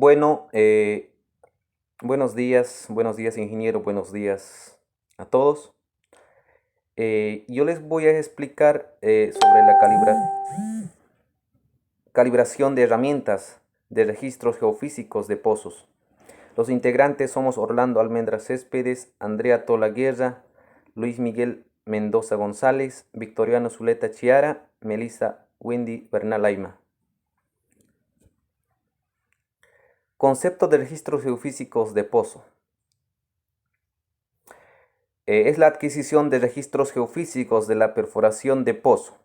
Bueno, buenos días ingeniero, buenos días a todos. Yo les voy a explicar sobre la calibración de herramientas de registros geofísicos de pozos. Los integrantes somos Orlando Almendra Céspedes, Andrea Tola Guerra, Luis Miguel Mendoza González, Victoriano Zuleta Chiara, Melissa Wendy Bernal Aima. Concepto de registros geofísicos de pozo. Es la adquisición de registros geofísicos de la perforación de pozo.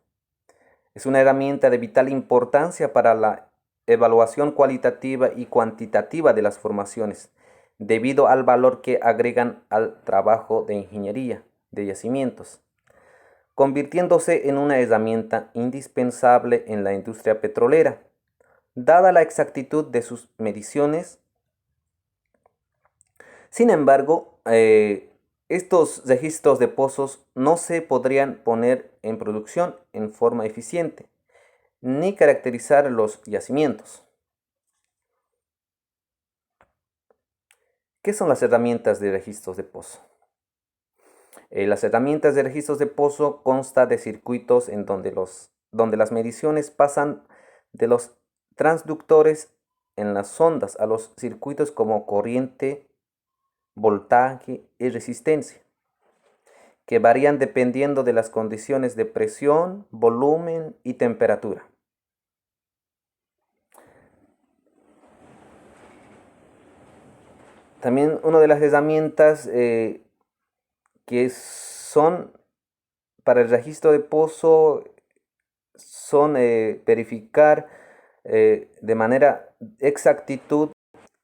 Es una herramienta de vital importancia para la evaluación cualitativa y cuantitativa de las formaciones, debido al valor que agregan al trabajo de ingeniería de yacimientos, convirtiéndose en una herramienta indispensable en la industria petrolera, dada la exactitud de sus mediciones. Sin embargo, estos registros de pozos no se podrían poner en producción en forma eficiente, ni caracterizar los yacimientos. ¿Qué son las herramientas de registros de pozo? Las herramientas de registros de pozo constan de circuitos en donde las mediciones pasan de los transductores en las sondas a los circuitos como corriente, voltaje y resistencia, que varían dependiendo de las condiciones de presión, volumen y temperatura. También una de las herramientas que son para el registro de pozo son verificar de manera exactitud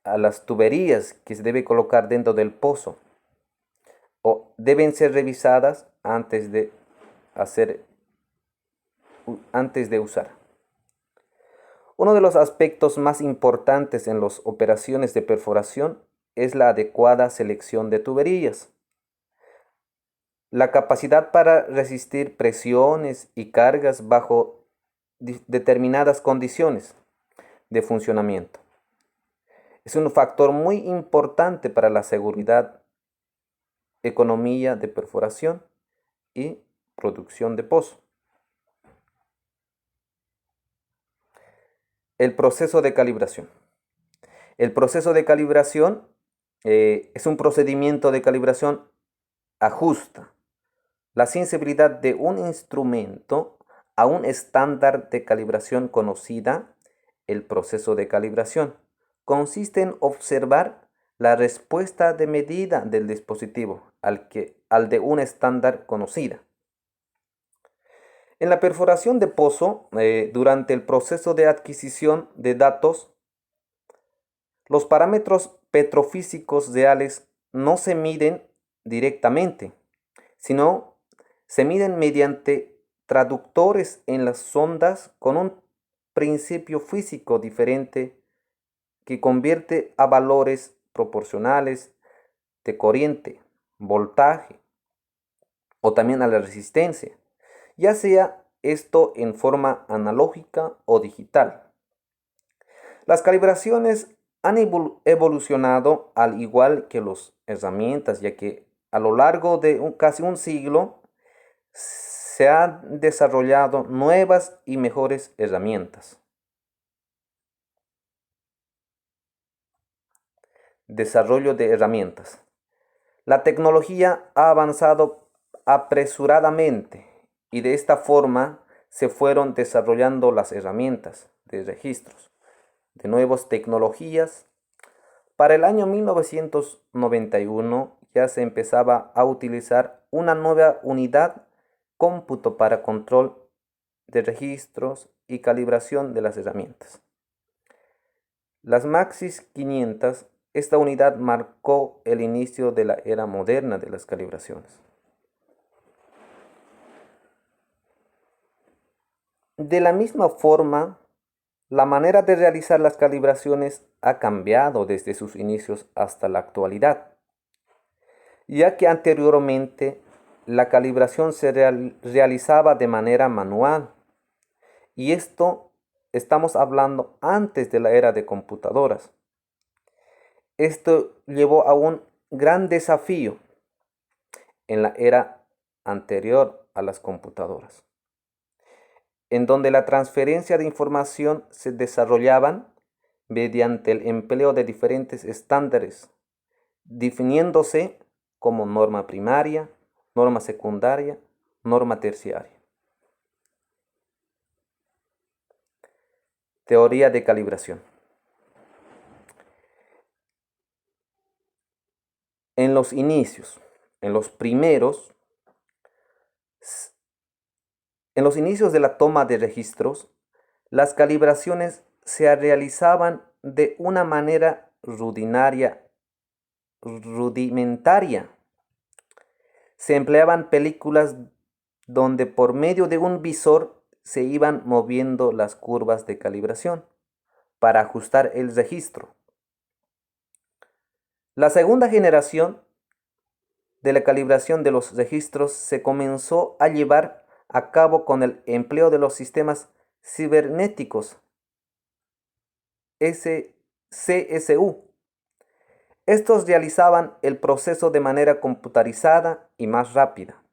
a las tuberías que se debe colocar dentro del pozo o deben ser revisadas antes de usar. Uno de los aspectos más importantes en las operaciones de perforación es la adecuada selección de tuberías. La capacidad para resistir presiones y cargas bajo determinadas condiciones de funcionamiento es un factor muy importante para la seguridad, economía de perforación y producción de pozo. El proceso de calibración. El proceso de calibración es un procedimiento de calibración ajusta la sensibilidad de un instrumento a un estándar de calibración conocida. El proceso de calibración consiste en observar la respuesta de medida del dispositivo al de un estándar conocida. En la perforación de pozo, durante el proceso de adquisición de datos, los parámetros petrofísicos reales no se miden directamente, sino se miden mediante traductores en las sondas con un principio físico diferente que convierte a valores proporcionales de corriente, voltaje o también a la resistencia, ya sea esto en forma analógica o digital. Las calibraciones han evolucionado al igual que las herramientas, ya que a lo largo de casi un siglo se han desarrollado nuevas y mejores herramientas. Desarrollo de herramientas. La tecnología ha avanzado apresuradamente y de esta forma se fueron desarrollando las herramientas de registros de nuevas tecnologías. Para el año 1991 ya se empezaba a utilizar una nueva unidad cómputo para control de registros y calibración de las herramientas. Las Maxis 500, esta unidad marcó el inicio de la era moderna de las calibraciones. De la misma forma, la manera de realizar las calibraciones ha cambiado desde sus inicios hasta la actualidad, ya que anteriormente la calibración se realizaba de manera manual, y esto estamos hablando antes de la era de computadoras. Esto llevó a un gran desafío en la era anterior a las computadoras, en donde la transferencia de información se desarrollaban mediante el empleo de diferentes estándares, definiéndose como norma primaria, norma secundaria, norma terciaria. Teoría de calibración. En los inicios, en los inicios de la toma de registros, las calibraciones se realizaban de una manera rudimentaria. Se empleaban películas donde por medio de un visor se iban moviendo las curvas de calibración para ajustar el registro. La segunda generación de la calibración de los registros se comenzó a llevar a cabo con el empleo de los sistemas cibernéticos CSU. Estos realizaban el proceso de manera computarizada y más rápida.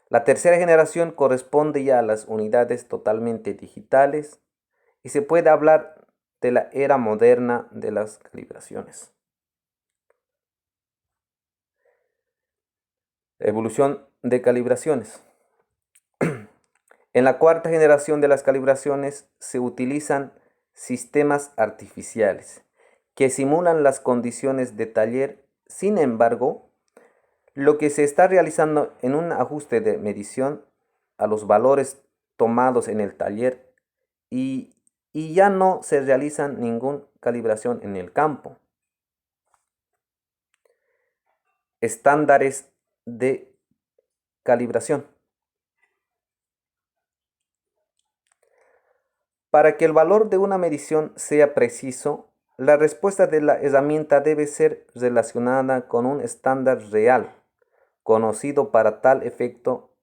La tercera generación corresponde ya a las unidades totalmente digitales y se puede hablar de la era moderna de las calibraciones. Evolución de calibraciones. En la cuarta generación de las calibraciones se utilizan sistemas artificiales que simulan las condiciones de taller. Sin embargo, lo que se está realizando en un ajuste de medición a los valores tomados en el taller y ya no se realiza ninguna calibración en el campo. Estándares de calibración. Para que el valor de una medición sea preciso, la respuesta de la herramienta debe ser relacionada con un estándar real, conocido para tal efecto.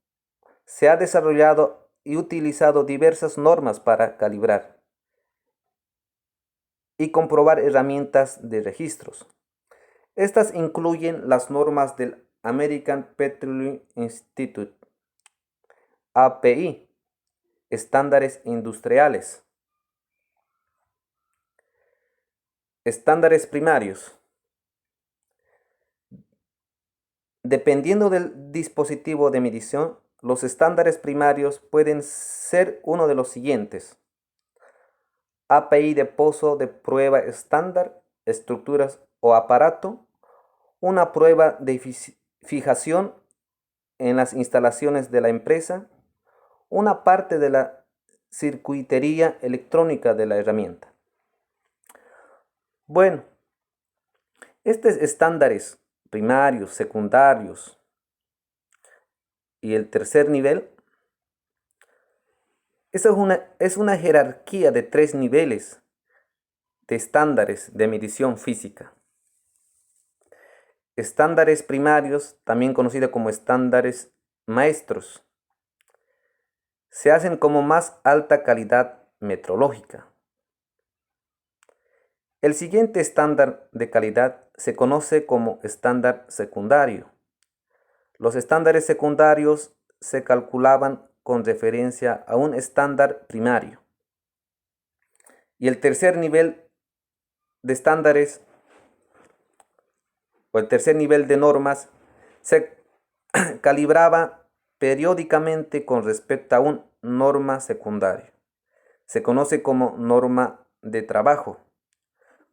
Se ha desarrollado y utilizado diversas normas para calibrar y comprobar herramientas de registros. Estas incluyen las normas del American Petroleum Institute, API, estándares industriales, estándares primarios. Dependiendo del dispositivo de medición, los estándares primarios pueden ser uno de los siguientes: API de pozo de prueba estándar, estructuras o aparato, una prueba de fijación en las instalaciones de la empresa, una parte de la circuitería electrónica de la herramienta. Bueno, estos estándares primarios, secundarios y el tercer nivel es una jerarquía de 3 niveles de estándares de medición física. Estándares primarios, también conocidos como estándares maestros, se hacen como más alta calidad metrológica. El siguiente estándar de calidad se conoce como estándar secundario. Los estándares secundarios se calculaban con referencia a un estándar primario. Y el tercer nivel de estándares o el tercer nivel de normas se calibraba periódicamente con respecto a una norma secundaria. Se conoce como norma de trabajo.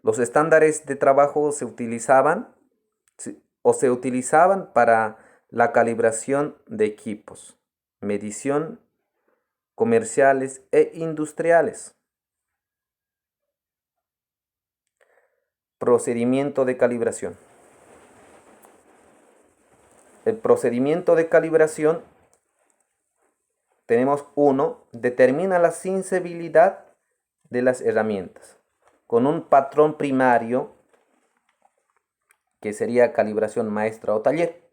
Los estándares de trabajo se utilizaban para la calibración de equipos, medición comerciales e industriales. Procedimiento de calibración. El procedimiento de calibración tenemos uno, determina la sensibilidad de las herramientas con un patrón primario que sería calibración maestra o taller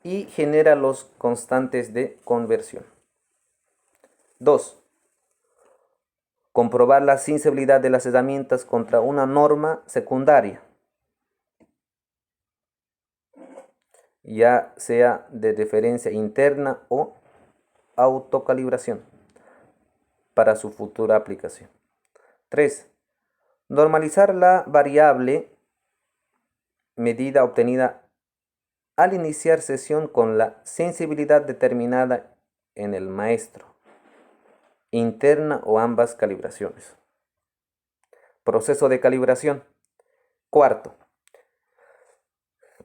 y genera los constantes de conversión. 2. Comprobar la sensibilidad de las herramientas contra una norma secundaria, ya sea de referencia interna o autocalibración para su futura aplicación. 3. Normalizar la variable medida obtenida al iniciar sesión con la sensibilidad determinada en el maestro, interna o ambas calibraciones. Proceso de calibración. 4.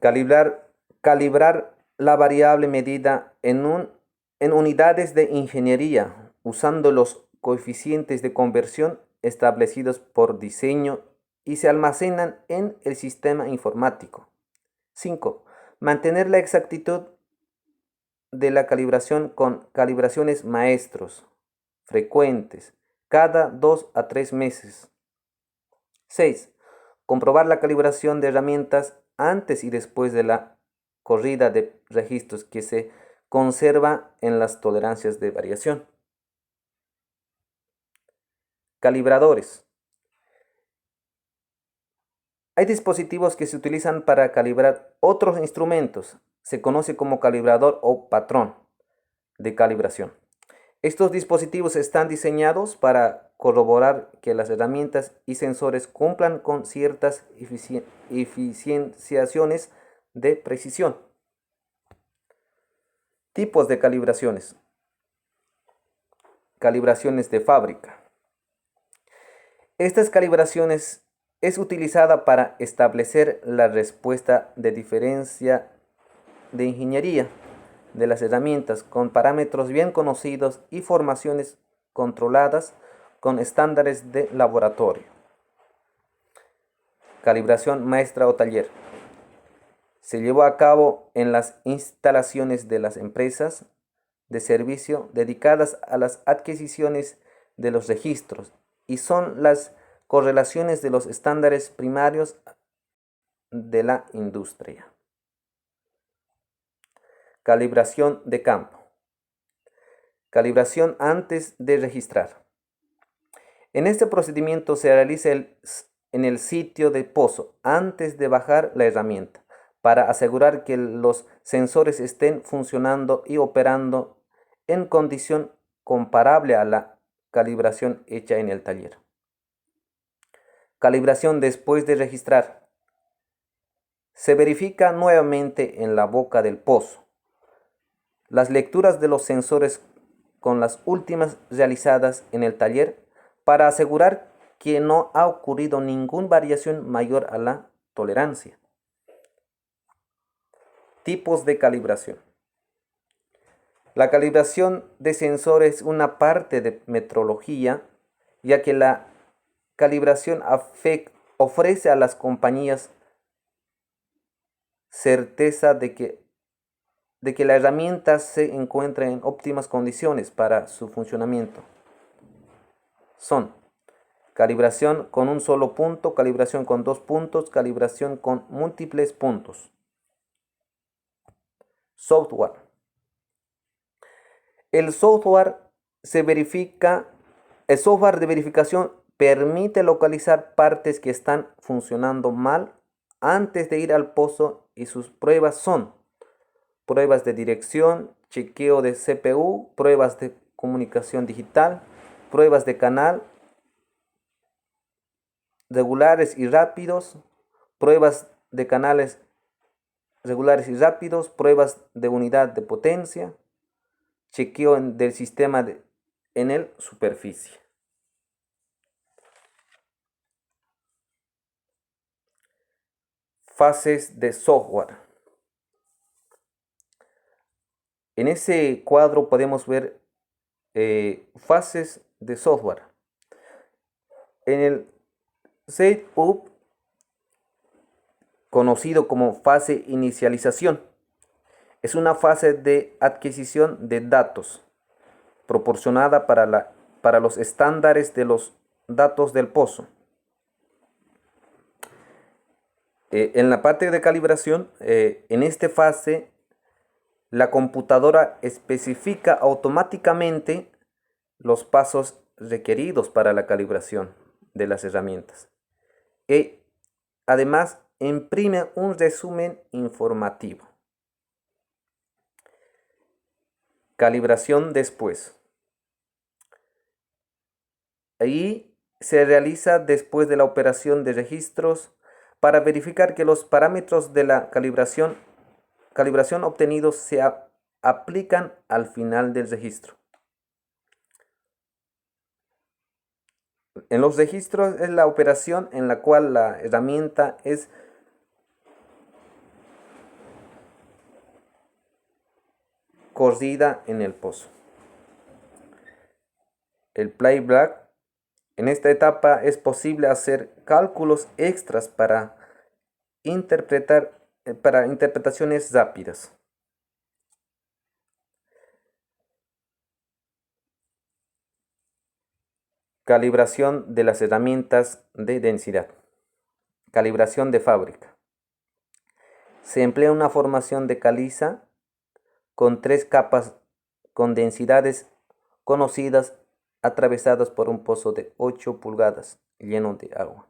Calibrar la variable medida en unidades de ingeniería usando los coeficientes de conversión establecidos por diseño y se almacenan en el sistema informático. 5. Mantener la exactitud de la calibración con calibraciones maestros frecuentes cada 2 a 3 meses. 6. Comprobar la calibración de herramientas antes y después de la corrida de registros que se conserva en las tolerancias de variación. Calibradores. Hay dispositivos que se utilizan para calibrar otros instrumentos. Se conoce como calibrador o patrón de calibración. Estos dispositivos están diseñados para corroborar que las herramientas y sensores cumplan con ciertas eficienciaciones de precisión. Tipos de calibraciones. Calibraciones de fábrica. Estas calibraciones es utilizada para establecer la respuesta de diferencia de ingeniería de las herramientas con parámetros bien conocidos y formaciones controladas con estándares de laboratorio. Calibración maestra o taller. Se llevó a cabo en las instalaciones de las empresas de servicio dedicadas a las adquisiciones de los registros y son las correlaciones de los estándares primarios de la industria. Calibración de campo. Calibración antes de registrar. En este procedimiento se realiza en el sitio de pozo antes de bajar la herramienta para asegurar que los sensores estén funcionando y operando en condición comparable a la calibración hecha en el taller. Calibración después de registrar. Se verifica nuevamente en la boca del pozo las lecturas de los sensores con las últimas realizadas en el taller para asegurar que no ha ocurrido ninguna variación mayor a la tolerancia. Tipos de calibración. La calibración de sensores es una parte de metrología, ya que la calibración ofrece a las compañías certeza de que la herramienta se encuentra en óptimas condiciones para su funcionamiento. Son calibración con un solo punto, calibración con 2 puntos, calibración con múltiples puntos. Software. El software de verificación permite localizar partes que están funcionando mal antes de ir al pozo y sus pruebas son pruebas de dirección, chequeo de CPU, pruebas de comunicación digital, pruebas de canal regulares y rápidos, pruebas de canales regulares y rápidos, pruebas de unidad de potencia, chequeo del sistema en el superficie. Fases de software. En ese cuadro podemos ver fases de software. En el setup, conocido como fase inicialización, es una fase de adquisición de datos proporcionada para los estándares de los datos del pozo. En la parte de calibración, en esta fase, la computadora especifica automáticamente los pasos requeridos para la calibración de las herramientas. Y además imprime un resumen informativo. Calibración después. Ahí se realiza después de la operación de registros para verificar que los parámetros de la calibración obtenidos se aplican al final del registro. En los registros es la operación en la cual la herramienta es cosida en el pozo. El playback. En esta etapa es posible hacer cálculos extras para interpretaciones rápidas. Calibración de las herramientas de densidad. Calibración de fábrica. Se emplea una formación de caliza con 3 capas con densidades conocidas atravesadas por un pozo de 8 pulgadas lleno de agua.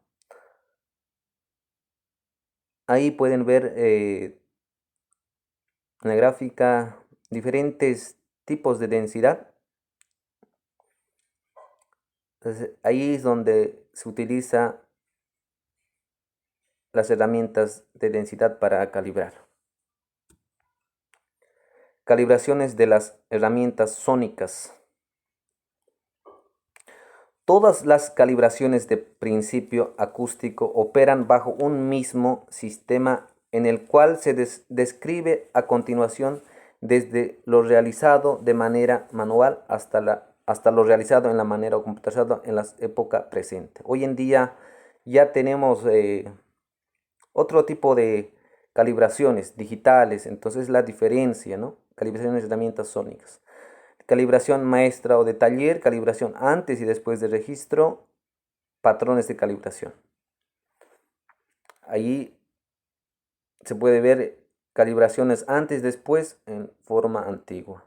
Ahí pueden ver en la gráfica diferentes tipos de densidad. Entonces, ahí es donde se utiliza las herramientas de densidad para calibrar. Calibraciones de las herramientas sónicas. Todas las calibraciones de principio acústico operan bajo un mismo sistema en el cual se describe a continuación desde lo realizado de manera manual hasta lo realizado en la manera computarizada en la época presente. Hoy en día ya tenemos otro tipo de calibraciones digitales, entonces la diferencia, ¿no? Calibraciones de herramientas sónicas. Calibración maestra o de taller, calibración antes y después de registro, patrones de calibración. Ahí se puede ver calibraciones antes y después en forma antigua.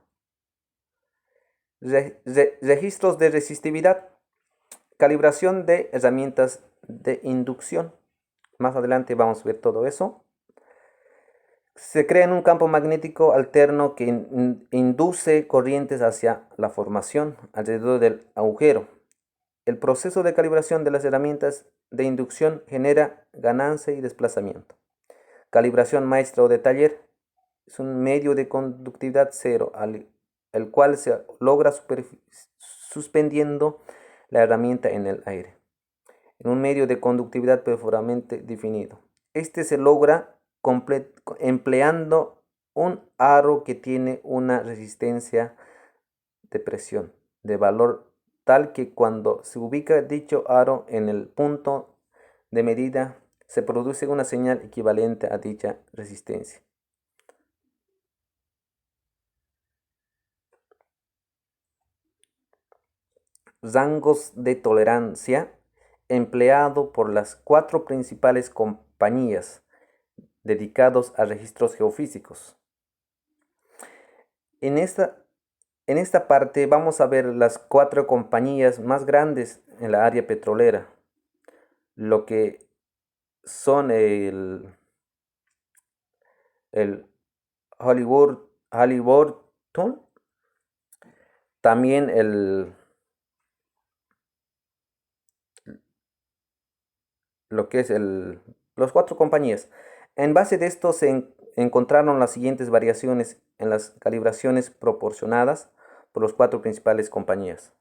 Registros de resistividad, calibración de herramientas de inducción. Más adelante vamos a ver todo eso. Se crea en un campo magnético alterno que induce corrientes hacia la formación alrededor del agujero. El proceso de calibración de las herramientas de inducción genera ganancia y desplazamiento. Calibración maestra o de taller es un medio de conductividad cero, el cual se logra suspendiendo la herramienta en el aire, en un medio de conductividad perfectamente definido. Este se logra empleando un aro que tiene una resistencia de presión de valor tal que cuando se ubica dicho aro en el punto de medida se produce una señal equivalente a dicha resistencia. Rangos de tolerancia empleado por las 4 principales compañías dedicados a registros geofísicos. En esta parte vamos a ver las 4 compañías más grandes en la área petrolera, lo que son el Halliburton, también los 4 compañías. En base de esto se encontraron las siguientes variaciones en las calibraciones proporcionadas por las 4 principales compañías.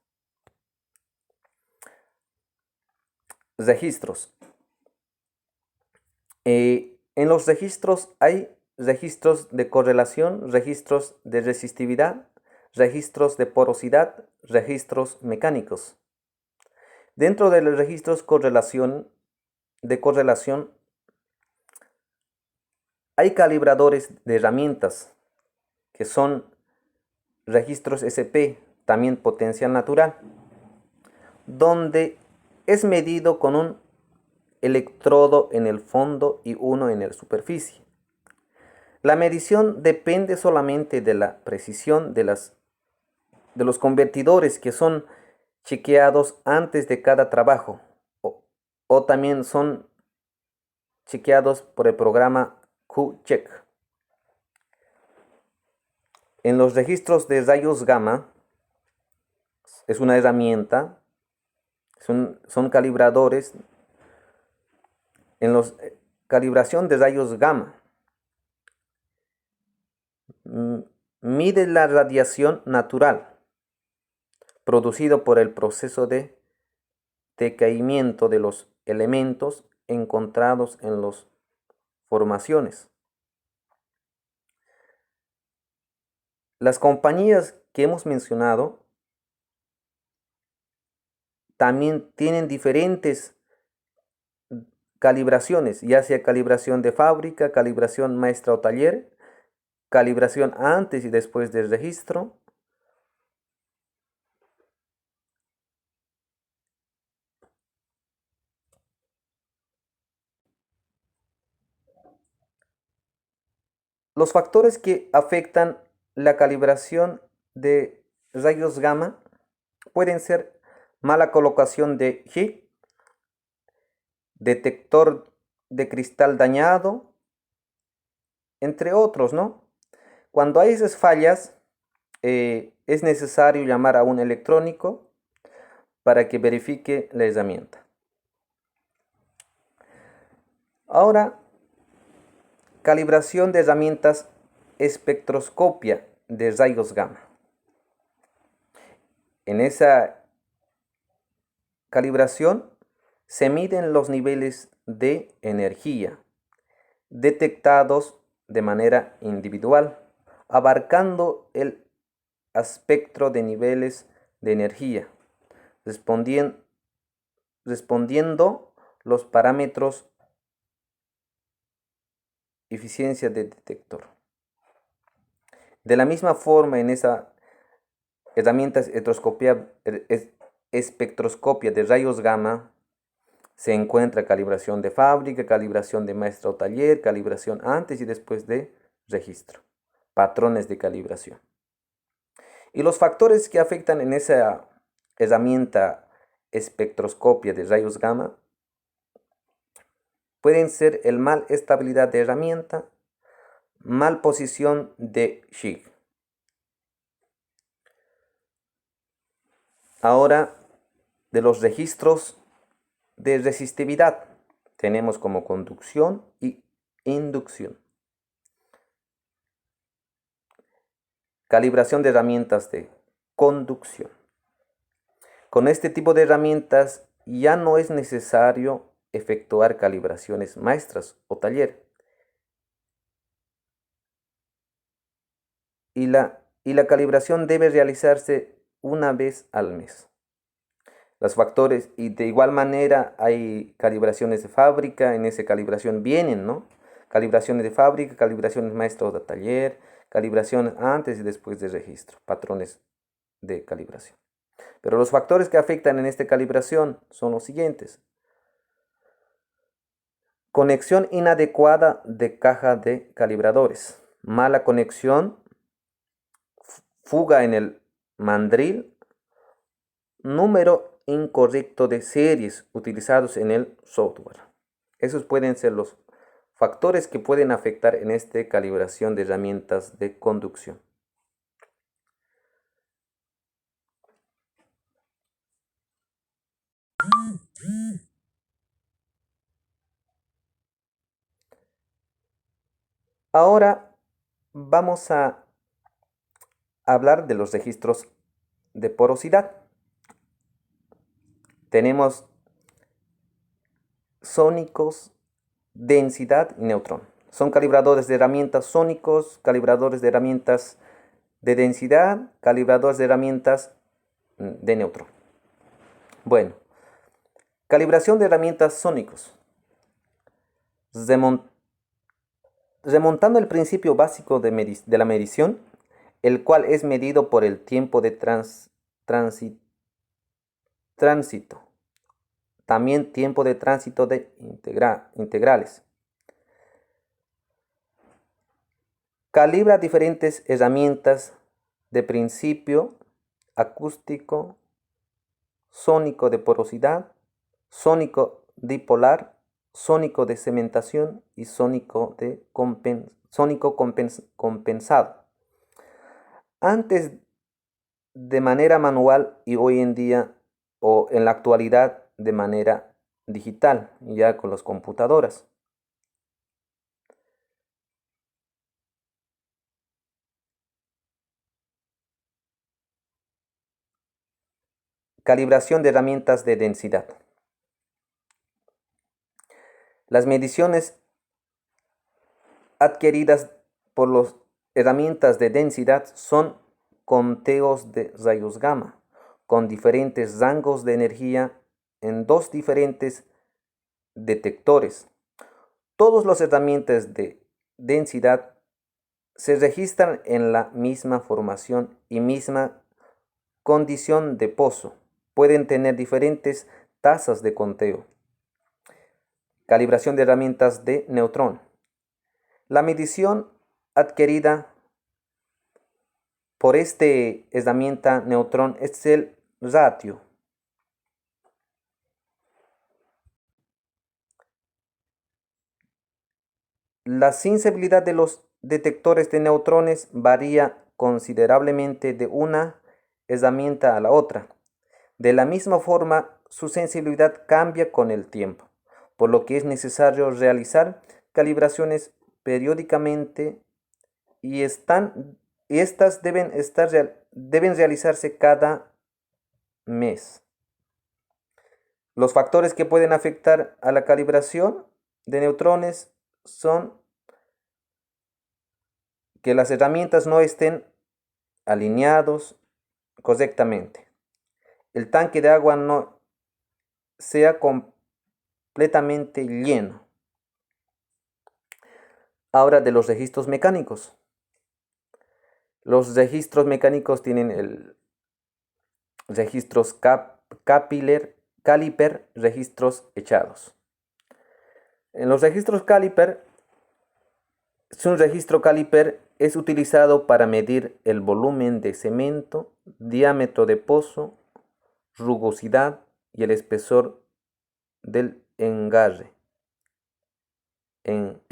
Registros. En los registros hay registros de correlación, registros de resistividad, registros de porosidad, registros mecánicos. Dentro de los registros de correlación hay calibradores de herramientas que son registros SP, también potencial natural, donde es medido con un electrodo en el fondo y uno en la superficie. La medición depende solamente de la precisión de los convertidores, que son chequeados antes de cada trabajo o también son chequeados por el programa Q-Check. En los registros de rayos gamma es una herramienta, son calibradores. En la calibración de rayos gamma mide la radiación natural producido por el proceso de decaimiento de los elementos encontrados en las formaciones. Las compañías que hemos mencionado también tienen diferentes calibraciones, ya sea calibración de fábrica, calibración maestra o taller, calibración antes y después del registro. Los factores que afectan la calibración de rayos gamma pueden ser mala colocación de HIG, detector de cristal dañado, entre otros, ¿no? Cuando hay esas fallas, es necesario llamar a un electrónico para que verifique la herramienta. Ahora, calibración de herramientas espectroscopia de rayos gamma. En esa calibración se miden los niveles de energía detectados de manera individual, abarcando el espectro de niveles de energía, respondiendo los parámetros eficiencia de detector. De la misma forma, en esa herramienta espectroscopia de rayos gamma se encuentra calibración de fábrica, calibración de maestra o taller, calibración antes y después de registro, patrones de calibración. Y los factores que afectan en esa herramienta espectroscopia de rayos gamma pueden ser el mal estabilidad de herramienta, mal posición de SHIG. Ahora, de los registros de resistividad, tenemos como conducción y inducción. Calibración de herramientas de conducción. Con este tipo de herramientas ya no es necesario efectuar calibraciones maestras o taller. Y la calibración debe realizarse una vez al mes. Los factores, y de igual manera hay calibraciones de fábrica, en esa calibración vienen, ¿no? Calibraciones de fábrica, calibraciones maestras o de taller, calibración antes y después de registro, patrones de calibración. Pero los factores que afectan en esta calibración son los siguientes. Conexión inadecuada de caja de calibradores, mala conexión, fuga en el mandril, número incorrecto de series utilizados en el software. Esos pueden ser los factores que pueden afectar en esta calibración de herramientas de conducción. Ahora vamos a hablar de los registros de porosidad. Tenemos sónicos, densidad y neutrón. Son calibradores de herramientas sónicos, calibradores de herramientas de densidad, calibradores de herramientas de neutrón. Bueno, calibración de herramientas sónicos. Remontando el principio básico de la medición, el cual es medido por el tiempo de tránsito, también tiempo de tránsito de integrales. Calibra diferentes herramientas de principio acústico, sónico de porosidad, sónico dipolar, sónico de cementación y sónico compensado. Antes, de manera manual, y hoy en día o en la actualidad de manera digital, ya con las computadoras. Calibración de herramientas de densidad. Las mediciones adquiridas por las herramientas de densidad son conteos de rayos gamma con diferentes rangos de energía en dos diferentes detectores. Todas las herramientas de densidad se registran en la misma formación y misma condición de pozo. Pueden tener diferentes tasas de conteo. Calibración de herramientas de neutrón. La medición adquirida por esta herramienta neutrón es el ratio. La sensibilidad de los detectores de neutrones varía considerablemente de una herramienta a la otra. De la misma forma, su sensibilidad cambia con el tiempo, por lo que es necesario realizar calibraciones periódicamente y estas deben realizarse cada mes. Los factores que pueden afectar a la calibración de neutrones son que las herramientas no estén alineados correctamente, el tanque de agua no sea completamente lleno. Ahora de los registros mecánicos. Los registros mecánicos tienen el registros caliper, registros echados. En los registros caliper, un registro caliper es utilizado para medir el volumen de cemento, diámetro de pozo, rugosidad y el espesor del enjarre. En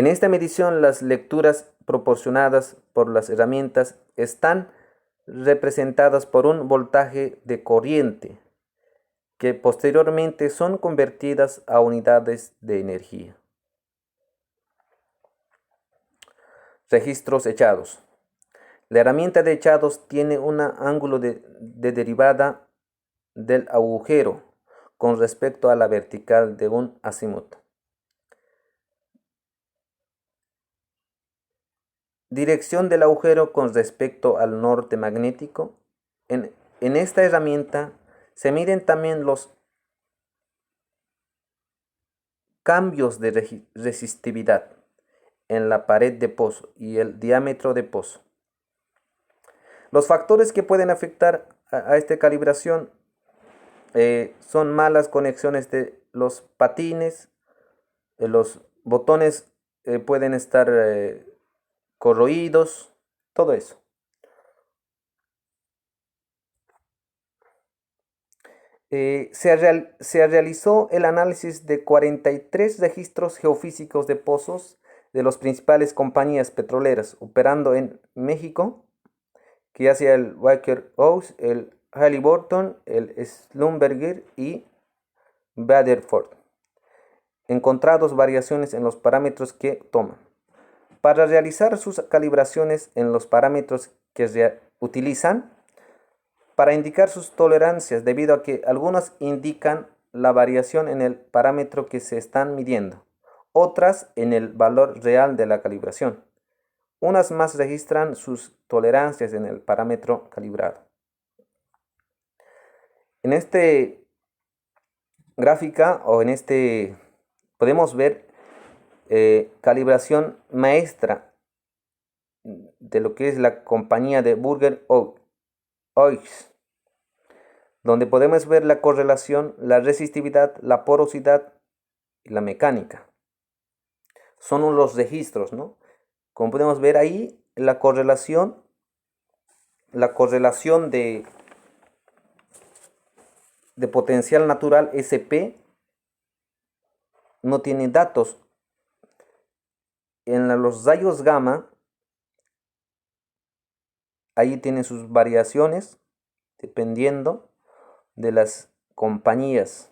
esta medición, las lecturas proporcionadas por las herramientas están representadas por un voltaje de corriente que posteriormente son convertidas a unidades de energía. Registros echados. La herramienta de echados tiene un ángulo de derivada del agujero con respecto a la vertical de un acimut. Dirección del agujero con respecto al norte magnético. En esta herramienta se miden también los cambios de resistividad en la pared de pozo y el diámetro de pozo. Los factores que pueden afectar a esta calibración son malas conexiones de los patines, los botones pueden estar corroídos, todo eso. Se realizó el análisis de 43 registros geofísicos de pozos de las principales compañías petroleras operando en México, que hacía el Baker Hughes, el Halliburton, el Schlumberger y Weatherford, encontrados variaciones en los parámetros que toman. Para realizar sus calibraciones en los parámetros que utilizan, para indicar sus tolerancias, debido a que algunas indican la variación en el parámetro que se están midiendo, otras en el valor real de la calibración. Unas más registran sus tolerancias en el parámetro calibrado. En este gráfica o en este podemos ver calibración maestra de lo que es la compañía de Burger Oils, donde podemos ver la correlación, la resistividad, la porosidad y la mecánica. Son los registros, ¿no? Como podemos ver ahí, la correlación de de potencial natural SP no tiene datos. En los rayos gamma, ahí tienen sus variaciones dependiendo de las compañías.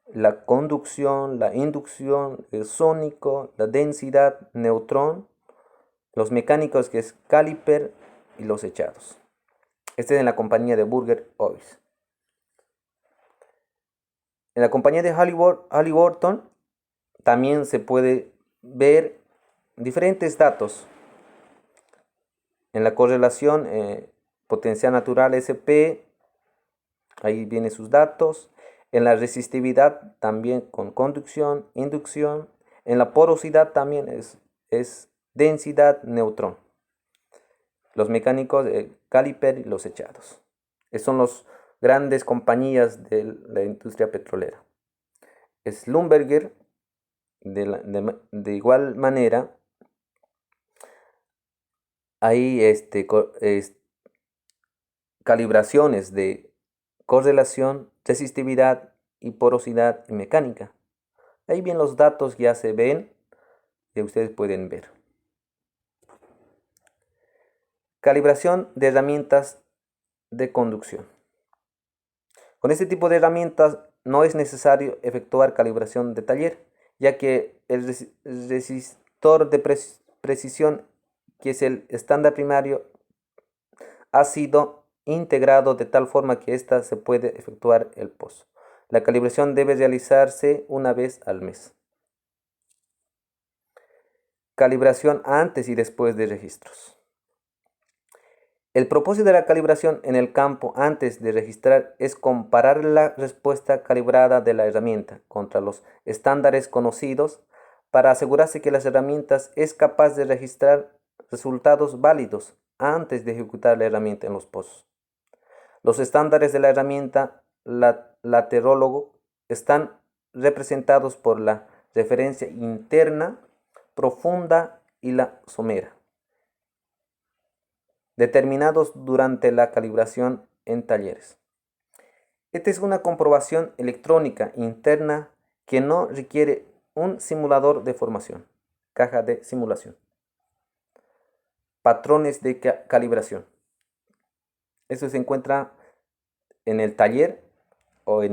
La conducción, la inducción, el sónico, la densidad, neutrón, los mecánicos que es caliper y los echados. Este es en la compañía de Burger Ovis. En la compañía de Halliburton también se puede ver diferentes datos. En la correlación potencial natural SP, ahí vienen sus datos. En la resistividad también con conducción, inducción. En la porosidad también es densidad, neutrón. Los mecánicos, caliper y los echados. Esas son las grandes compañías de la industria petrolera. Schlumberger, de igual manera, hay calibraciones de correlación, resistividad y porosidad y mecánica. Ahí bien los datos ya se ven, que ustedes pueden ver. Calibración de herramientas de conducción. Con este tipo de herramientas no es necesario efectuar calibración de taller, ya que el resistor de precisión, que es el estándar primario, ha sido integrado de tal forma que ésta se puede efectuar el pozo. La calibración debe realizarse una vez al mes. Calibración antes y después de registros. El propósito de la calibración en el campo antes de registrar es comparar la respuesta calibrada de la herramienta contra los estándares conocidos para asegurarse que las herramientas es capaz de registrar resultados válidos antes de ejecutar la herramienta en los pozos. Los estándares de la herramienta laterólogo están representados por la referencia interna, profunda y la somera, determinados durante la calibración en talleres. Esta es una comprobación electrónica interna que no requiere un simulador de formación, caja de simulación. Patrones de calibración. Eso se encuentra en el taller o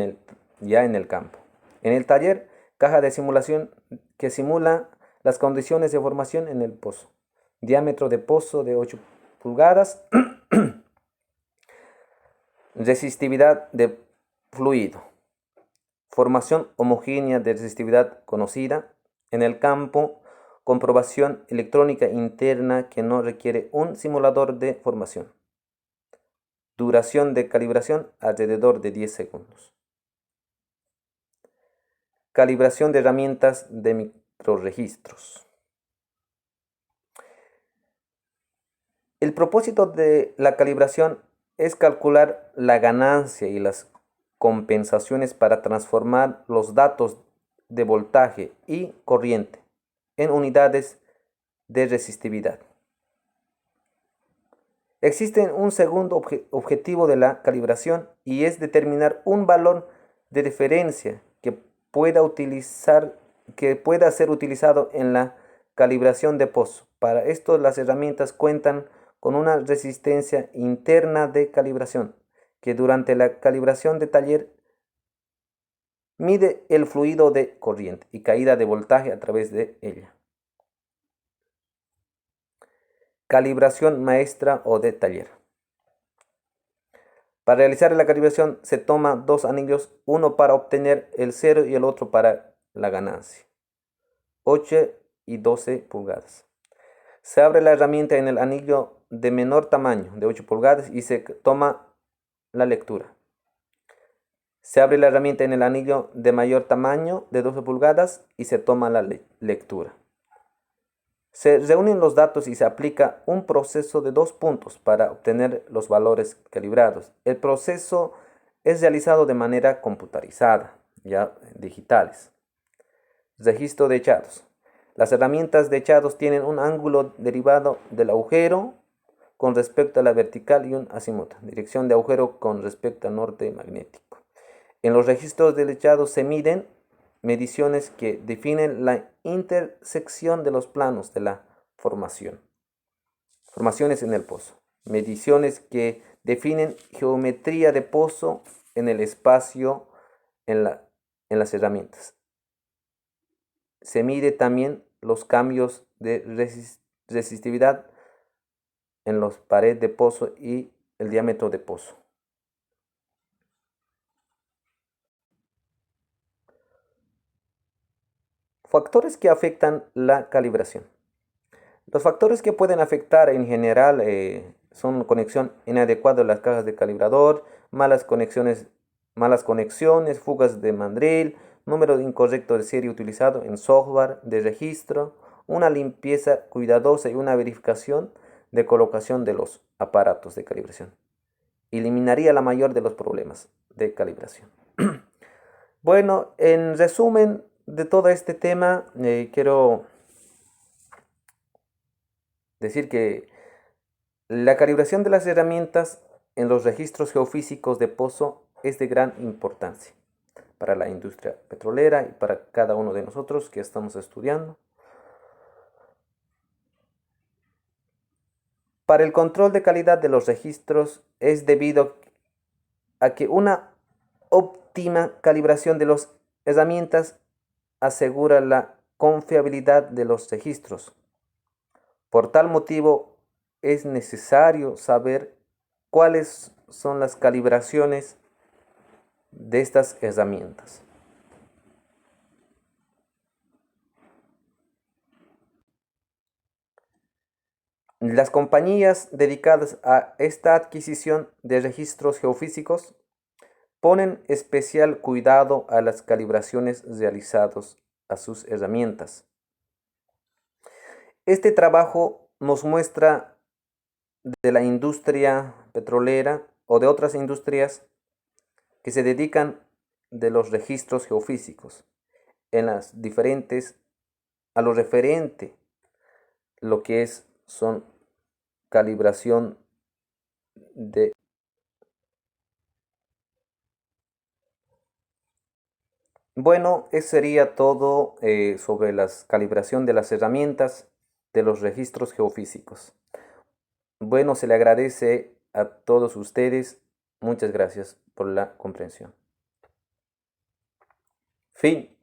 ya en el campo. En el taller, caja de simulación que simula las condiciones de formación en el pozo. Diámetro de pozo de 8 pulgadas. Resistividad de fluido. Formación homogénea de resistividad conocida. En el campo, comprobación electrónica interna que no requiere un simulador de formación. Duración de calibración alrededor de 10 segundos. Calibración de herramientas de microregistros. El propósito de la calibración es calcular la ganancia y las compensaciones para transformar los datos de voltaje y corriente en unidades de resistividad. Existe un segundo objetivo de la calibración y es determinar un valor de referencia que pueda ser utilizado en la calibración de pozo. Para esto las herramientas cuentan con una resistencia interna de calibración que durante la calibración de taller mide el fluido de corriente y caída de voltaje a través de ella. Calibración maestra o de taller. Para realizar la calibración se toma dos anillos, uno para obtener el 0 y el otro para la ganancia. 8 y 12 pulgadas. Se abre la herramienta en el anillo de menor tamaño, de 8 pulgadas, y se toma la lectura. Se abre la herramienta en el anillo de mayor tamaño, de 12 pulgadas, y se toma la lectura. Se reúnen los datos y se aplica un proceso de 2 puntos para obtener los valores calibrados. El proceso es realizado de manera computarizada, ya digitales. Registro de echados. Las herramientas de echados tienen un ángulo derivado del agujero con respecto a la vertical y un acimut, dirección de agujero con respecto al norte magnético. En los registros de lechado se miden mediciones que definen la intersección de los planos de la formación. Formaciones en el pozo. Mediciones que definen geometría de pozo en el espacio en las herramientas. Se mide también los cambios de resistividad en las paredes de pozo y el diámetro de pozo. Factores que afectan la calibración. Los factores que pueden afectar en general son conexión inadecuada de las cajas de calibrador, malas conexiones, fugas de mandril, número incorrecto de serie utilizado en software de registro, una limpieza cuidadosa y una verificación de colocación de los aparatos de calibración. Eliminaría la mayor de los problemas de calibración. Bueno, en resumen de todo este tema, quiero decir que la calibración de las herramientas en los registros geofísicos de pozo es de gran importancia para la industria petrolera y para cada uno de nosotros que estamos estudiando. Para el control de calidad de los registros es debido a que una óptima calibración de las herramientas asegura la confiabilidad de los registros. Por tal motivo, es necesario saber cuáles son las calibraciones de estas herramientas. Las compañías dedicadas a esta adquisición de registros geofísicos ponen especial cuidado a las calibraciones realizadas a sus herramientas. Este trabajo nos muestra de la industria petrolera o de otras industrias que se dedican de los registros geofísicos en las diferentes a lo referente lo que son calibración de. Bueno, eso sería todo sobre la calibración de las herramientas de los registros geofísicos. Bueno, se le agradece a todos ustedes. Muchas gracias por la comprensión. Fin.